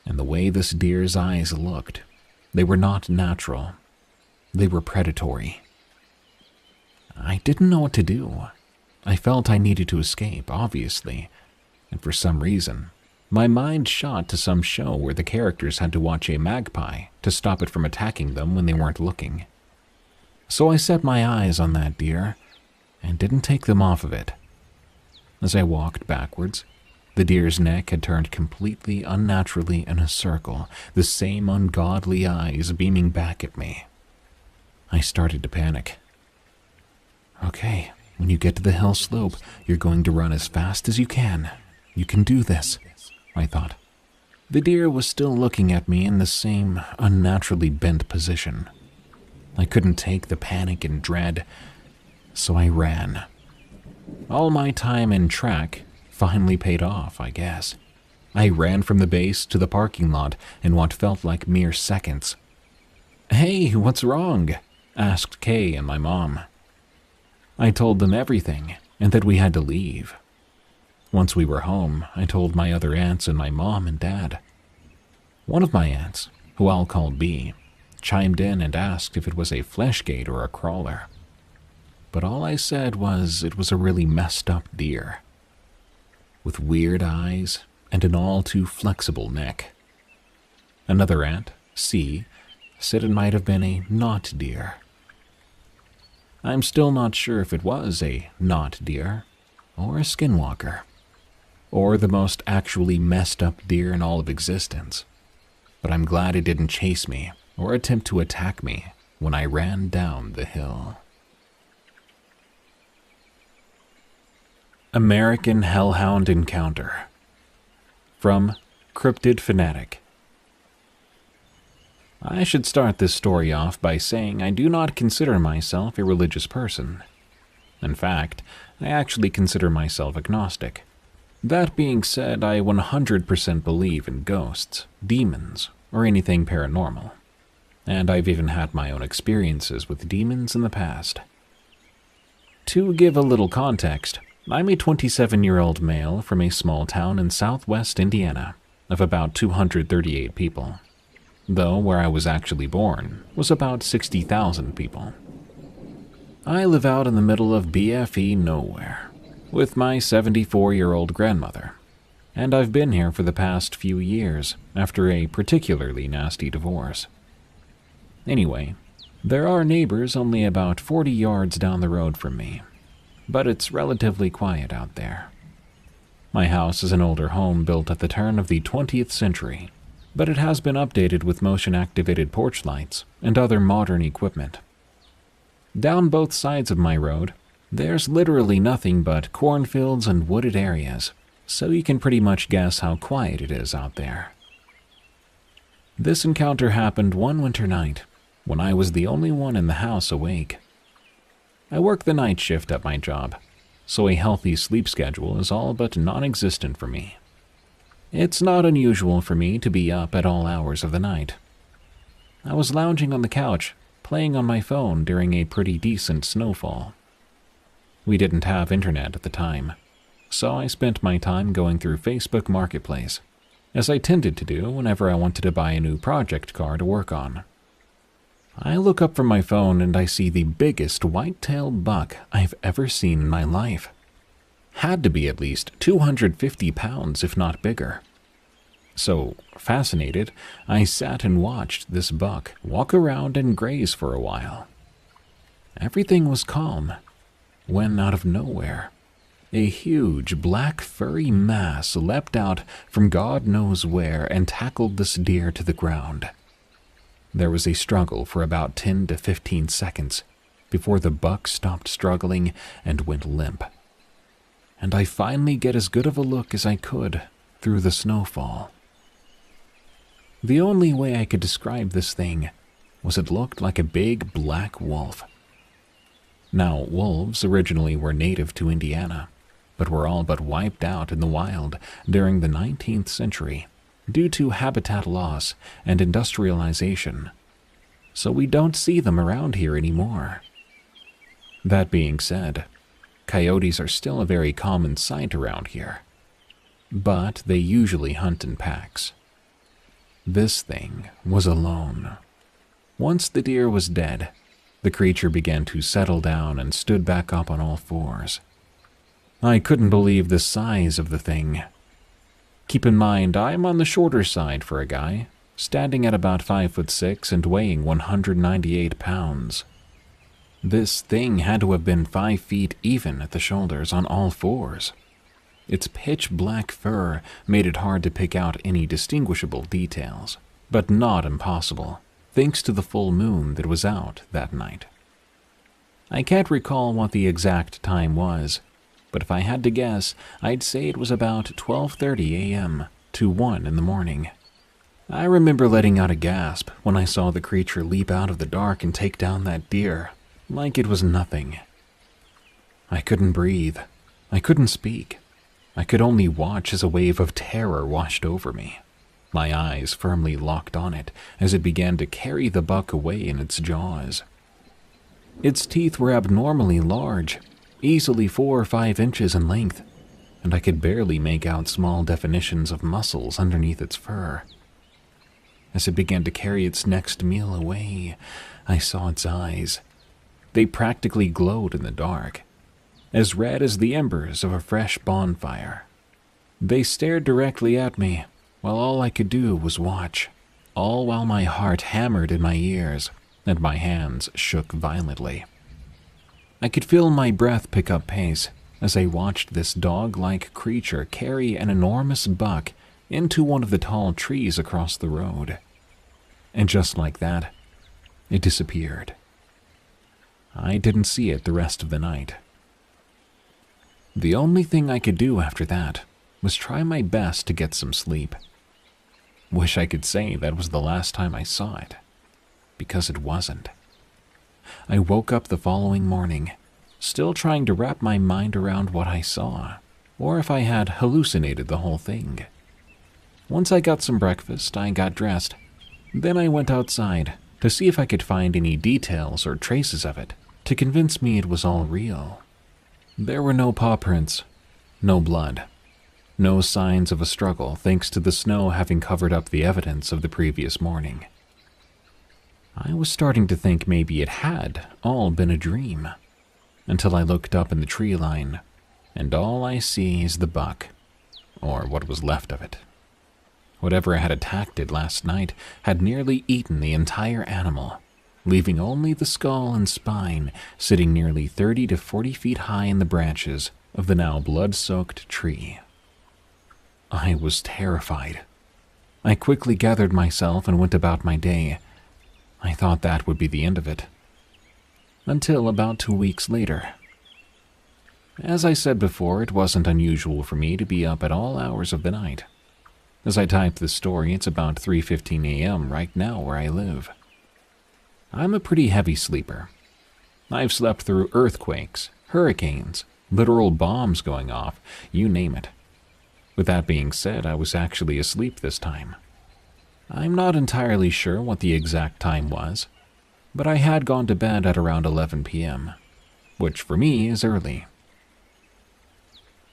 And the way this deer's eyes looked, they were not natural. They were predatory. I didn't know what to do. I felt I needed to escape, obviously, and for some reason, my mind shot to some show where the characters had to watch a magpie to stop it from attacking them when they weren't looking. So I set my eyes on that deer and didn't take them off of it. As I walked backwards, the deer's neck had turned completely unnaturally in a circle, the same ungodly eyes beaming back at me. I started to panic. "Okay, when you get to the hill slope, you're going to run as fast as you can. You can do this," I thought. The deer was still looking at me in the same unnaturally bent position. I couldn't take the panic and dread, so I ran. All my time in track finally paid off, I guess. I ran from the base to the parking lot in what felt like mere seconds. "Hey, what's wrong?" asked Kay and my mom. I told them everything and that we had to leave. Once we were home, I told my other aunts and my mom and dad. One of my aunts, who I'll call B, chimed in and asked if it was a flesh gate or a crawler. But all I said was it was a really messed up deer, with weird eyes and an all too flexible neck. Another aunt, C, said it might have been a knot deer. I'm still not sure if it was a knot deer, or a skinwalker, or the most actually messed up deer in all of existence, but I'm glad it didn't chase me or attempt to attack me when I ran down the hill. American Hellhound Encounter. From Cryptid Fanatic. I should start this story off by saying I do not consider myself a religious person. In fact, I actually consider myself agnostic. That being said, I 100% believe in ghosts, demons, or anything paranormal. And I've even had my own experiences with demons in the past. To give a little context, I'm a 27-year-old male from a small town in southwest Indiana of about 238 people, though where I was actually born was about 60,000 people. I live out in the middle of BFE nowhere with my 74-year-old grandmother, and I've been here for the past few years after a particularly nasty divorce. Anyway, there are neighbors only about 40 yards down the road from me, but it's relatively quiet out there. My house is an older home built at the turn of the 20th century, but it has been updated with motion-activated porch lights and other modern equipment. Down both sides of my road, there's literally nothing but cornfields and wooded areas, so you can pretty much guess how quiet it is out there. This encounter happened one winter night, when I was the only one in the house awake. I work the night shift at my job, so a healthy sleep schedule is all but non-existent for me. It's not unusual for me to be up at all hours of the night. I was lounging on the couch, playing on my phone during a pretty decent snowfall. We didn't have internet at the time, so I spent my time going through Facebook Marketplace, as I tended to do whenever I wanted to buy a new project car to work on. I look up from my phone and I see the biggest white-tailed buck I've ever seen in my life. Had to be at least 250 pounds, if not bigger. So, fascinated, I sat and watched this buck walk around and graze for a while. Everything was calm, when out of nowhere, a huge black furry mass leapt out from God knows where and tackled this deer to the ground. There was a struggle for about 10 to 15 seconds before the buck stopped struggling and went limp. And I finally get as good of a look as I could through the snowfall. The only way I could describe this thing was it looked like a big black wolf. Now, wolves originally were native to Indiana, but were all but wiped out in the wild during the 19th century due to habitat loss and industrialization, so we don't see them around here anymore. That being said, coyotes are still a very common sight around here, but they usually hunt in packs. This thing was alone. Once the deer was dead, the creature began to settle down and stood back up on all fours. I couldn't believe the size of the thing. Keep in mind, I'm on the shorter side for a guy, standing at about 5'6" and weighing 198 pounds. This thing had to have been 5 feet even at the shoulders on all fours. Its pitch black fur made it hard to pick out any distinguishable details, but not impossible, thanks to the full moon that was out that night. I can't recall what the exact time was, but if I had to guess, I'd say it was about 12:30 a.m. to 1 in the morning. I remember letting out a gasp when I saw the creature leap out of the dark and take down that deer, like it was nothing. I couldn't breathe. I couldn't speak. I could only watch as a wave of terror washed over me, my eyes firmly locked on it as it began to carry the buck away in its jaws. Its teeth were abnormally large, easily 4 or 5 inches in length, and I could barely make out small definitions of muscles underneath its fur. As it began to carry its next meal away, I saw its eyes. They practically glowed in the dark, as red as the embers of a fresh bonfire. They stared directly at me, while all I could do was watch, all while my heart hammered in my ears and my hands shook violently. I could feel my breath pick up pace as I watched this dog-like creature carry an enormous buck into one of the tall trees across the road. And just like that, it disappeared. I didn't see it the rest of the night. The only thing I could do after that was try my best to get some sleep. Wish I could say that was the last time I saw it, because it wasn't. I woke up the following morning, still trying to wrap my mind around what I saw, or if I had hallucinated the whole thing. Once I got some breakfast, I got dressed. Then I went outside to see if I could find any details or traces of it to convince me it was all real. There were no paw prints, no blood, no signs of a struggle thanks to the snow having covered up the evidence of the previous morning. I was starting to think maybe it had all been a dream, until I looked up in the tree line, and all I see is the buck, or what was left of it. Whatever had attacked it last night had nearly eaten the entire animal, leaving only the skull and spine sitting nearly 30 to 40 feet high in the branches of the now blood-soaked tree. I was terrified. I quickly gathered myself and went about my day. I thought that would be the end of it. Until about 2 weeks later. As I said before, it wasn't unusual for me to be up at all hours of the night. As I type this story, it's about 3:15 a.m. right now where I live. I'm a pretty heavy sleeper. I've slept through earthquakes, hurricanes, literal bombs going off, you name it. With that being said, I was actually asleep this time. I'm not entirely sure what the exact time was, but I had gone to bed at around 11 p.m., which for me is early.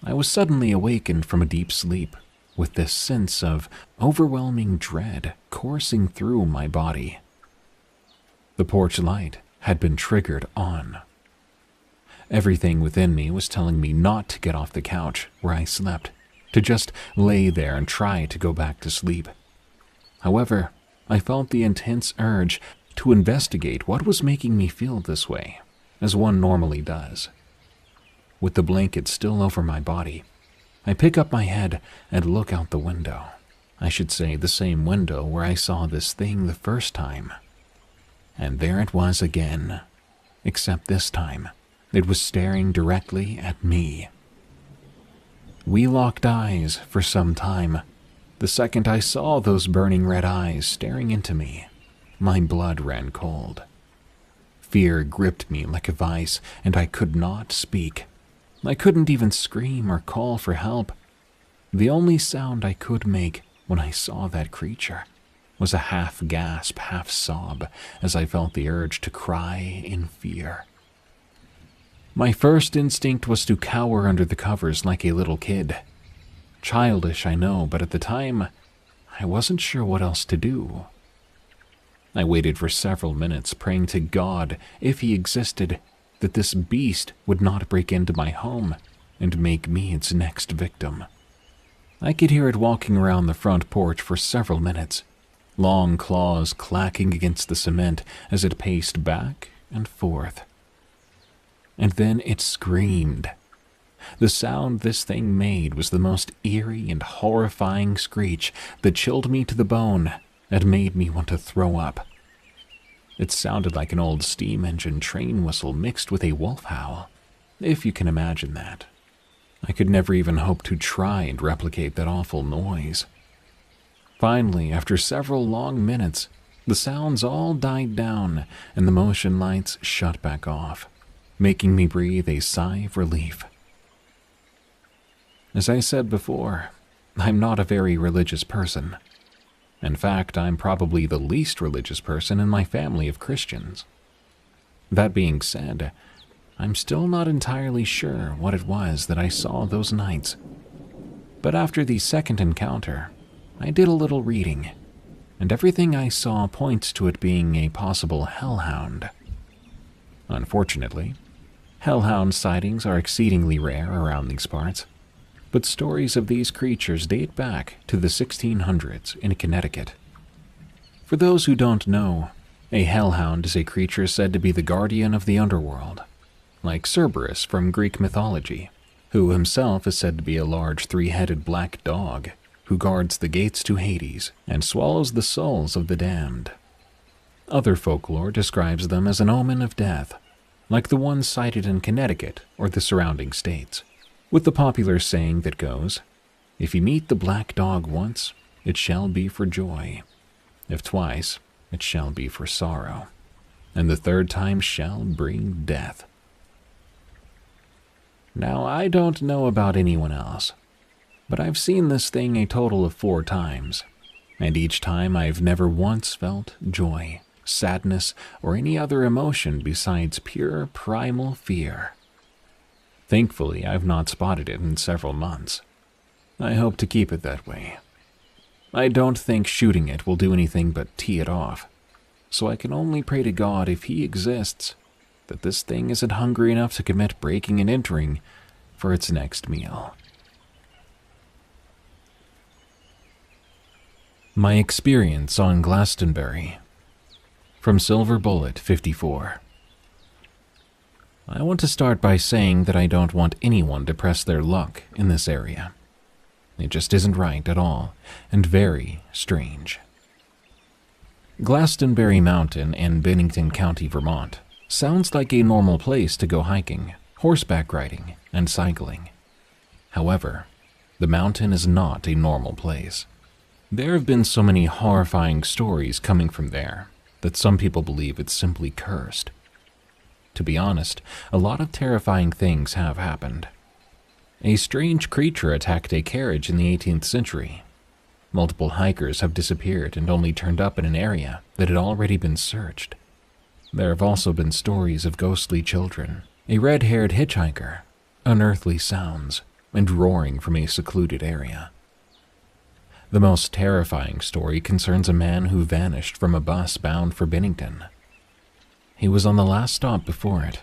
I was suddenly awakened from a deep sleep with this sense of overwhelming dread coursing through my body. The porch light had been triggered on. Everything within me was telling me not to get off the couch where I slept, to just lay there and try to go back to sleep. However, I felt the intense urge to investigate what was making me feel this way, as one normally does. With the blanket still over my body, I pick up my head and look out the window. I should say the same window where I saw this thing the first time. And there it was again, except this time, it was staring directly at me. We locked eyes for some time. The second I saw those burning red eyes staring into me, my blood ran cold. Fear gripped me like a vice, and I could not speak. I couldn't even scream or call for help. The only sound I could make when I saw that creature was a half-gasp, half-sob as I felt the urge to cry in fear. My first instinct was to cower under the covers like a little kid. Childish, I know, but at the time, I wasn't sure what else to do. I waited for several minutes, praying to God, if he existed, that this beast would not break into my home and make me its next victim. I could hear it walking around the front porch for several minutes, long claws clacking against the cement as it paced back and forth. And then it screamed. The sound this thing made was the most eerie and horrifying screech that chilled me to the bone and made me want to throw up. It sounded like an old steam engine train whistle mixed with a wolf howl, if you can imagine that. I could never even hope to try and replicate that awful noise. Finally, after several long minutes, the sounds all died down and the motion lights shut back off, making me breathe a sigh of relief. As I said before, I'm not a very religious person. In fact, I'm probably the least religious person in my family of Christians. That being said, I'm still not entirely sure what it was that I saw those nights. But after the second encounter, I did a little reading, and everything I saw points to it being a possible hellhound. Unfortunately, hellhound sightings are exceedingly rare around these parts, but stories of these creatures date back to the 1600s in Connecticut. For those who don't know, a hellhound is a creature said to be the guardian of the underworld, like Cerberus from Greek mythology, who himself is said to be a large three-headed black dog who guards the gates to Hades and swallows the souls of the damned. Other folklore describes them as an omen of death, like the one cited in Connecticut or the surrounding states, with the popular saying that goes, "If you meet the black dog once, it shall be for joy. If twice, it shall be for sorrow. And the third time shall bring death." Now, I don't know about anyone else, but I've seen this thing a total of 4 times, and each time I've never once felt joy, sadness, or any other emotion besides pure primal fear. Thankfully, I've not spotted it in several months. I hope to keep it that way. I don't think shooting it will do anything but tee it off, so I can only pray to God, if he exists, that this thing isn't hungry enough to commit breaking and entering for its next meal. My experience on Glastenbury. From Silver Bullet 54. I want to start by saying that I don't want anyone to press their luck in this area. It just isn't right at all, and very strange. Glastenbury Mountain in Bennington County, Vermont, sounds like a normal place to go hiking, horseback riding, and cycling. However, the mountain is not a normal place. There have been so many horrifying stories coming from there that some people believe it's simply cursed. To be honest, a lot of terrifying things have happened. A strange creature attacked a carriage in the 18th century. Multiple hikers have disappeared and only turned up in an area that had already been searched. There have also been stories of ghostly children, a red-haired hitchhiker, unearthly sounds, and roaring from a secluded area. The most terrifying story concerns a man who vanished from a bus bound for Bennington. He was on the last stop before it,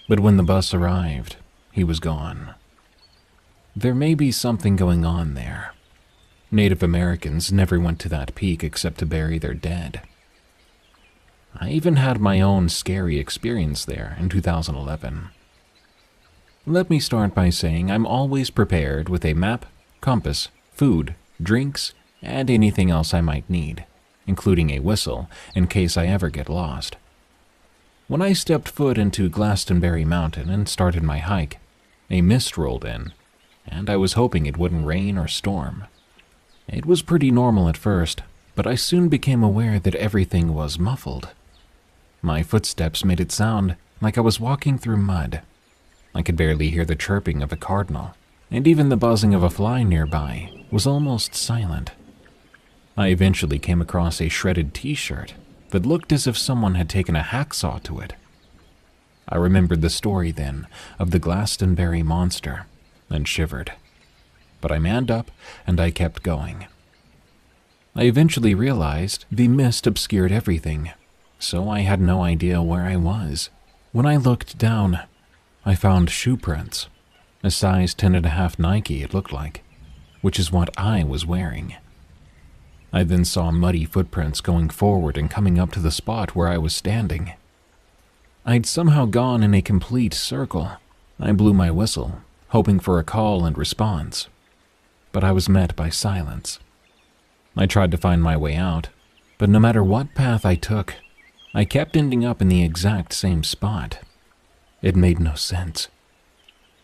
but when the bus arrived, he was gone. There may be something going on there. Native Americans never went to that peak except to bury their dead. I even had my own scary experience there in 2011. Let me start by saying I'm always prepared with a map, compass, food, drinks, and anything else I might need, including a whistle in case I ever get lost. When I stepped foot into Glastenbury Mountain and started my hike, a mist rolled in, and I was hoping it wouldn't rain or storm. It was pretty normal at first, but I soon became aware that everything was muffled. My footsteps made it sound like I was walking through mud. I could barely hear the chirping of a cardinal, and even the buzzing of a fly nearby was almost silent. I eventually came across a shredded t-shirt that looked as if someone had taken a hacksaw to it. I remembered the story then of the Glastenbury monster and shivered. But I manned up and I kept going. I eventually realized the mist obscured everything, so I had no idea where I was. When I looked down, I found shoe prints, a size 10.5 Nike it looked like, which is what I was wearing. I then saw muddy footprints going forward and coming up to the spot where I was standing. I'd somehow gone in a complete circle. I blew my whistle, hoping for a call and response, but I was met by silence. I tried to find my way out, but no matter what path I took, I kept ending up in the exact same spot. It made no sense.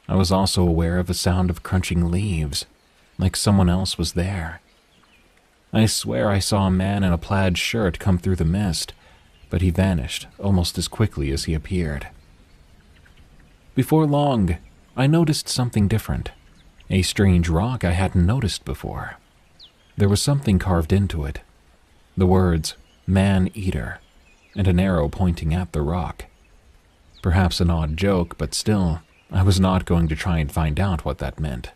I was also aware of a sound of crunching leaves, like someone else was there. I swear I saw a man in a plaid shirt come through the mist, but he vanished almost as quickly as he appeared. Before long, I noticed something different, a strange rock I hadn't noticed before. There was something carved into it, the words, "Man-Eater," and an arrow pointing at the rock. Perhaps an odd joke, but still, I was not going to try and find out what that meant.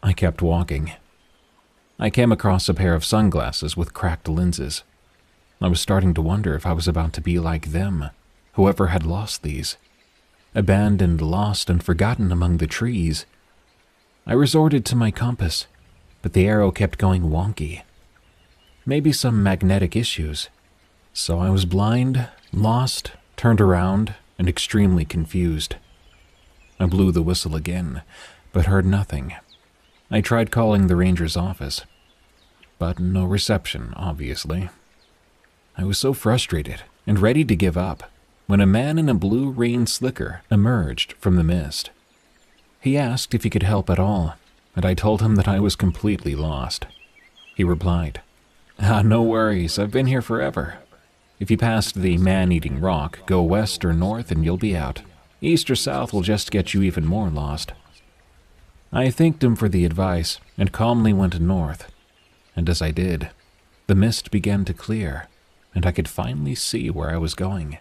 I kept walking. I came across a pair of sunglasses with cracked lenses. I was starting to wonder if I was about to be like them, whoever had lost these. Abandoned, lost, and forgotten among the trees. I resorted to my compass, but the arrow kept going wonky. Maybe some magnetic issues. So I was blind, lost, turned around, and extremely confused. I blew the whistle again, but heard nothing. I tried calling the ranger's office, but no reception, obviously. I was so frustrated and ready to give up when a man in a blue rain slicker emerged from the mist. He asked if he could help at all, and I told him that I was completely lost. He replied, No worries, I've been here forever. If you pass the man-eating rock, go west or north and you'll be out. East or south will just get you even more lost." I thanked him for the advice and calmly went north, and as I did, the mist began to clear, and I could finally see where I was going.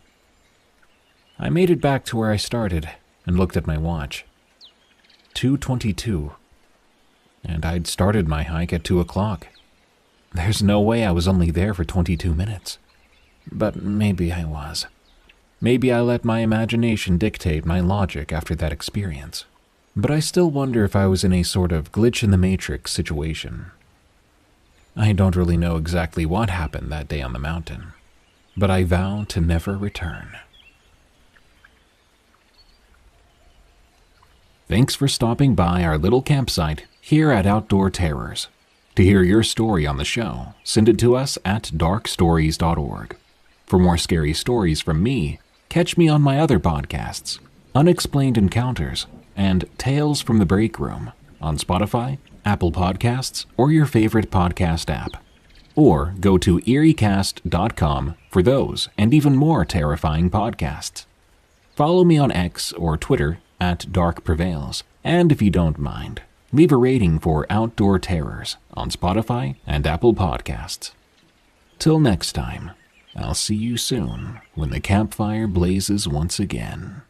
I made it back to where I started, and looked at my watch. 2:22. And I'd started my hike at 2 o'clock. There's no way I was only there for 22 minutes. But maybe I was. Maybe I let my imagination dictate my logic after that experience. But I still wonder if I was in a sort of glitch in the matrix situation. I don't really know exactly what happened that day on the mountain, but I vow to never return. Thanks for stopping by our little campsite here at Outdoor Terrors. To hear your story on the show, send it to us at darkstories.org. For more scary stories from me, catch me on my other podcasts, Unexplained Encounters and Tales from the Break Room, on Spotify, Apple Podcasts, or your favorite podcast app. Or go to eeriecast.com for those and even more terrifying podcasts. Follow me on X or Twitter at Dark Prevails, and if you don't mind, leave a rating for Outdoor Terrors on Spotify and Apple Podcasts. Till next time, I'll see you soon when the campfire blazes once again.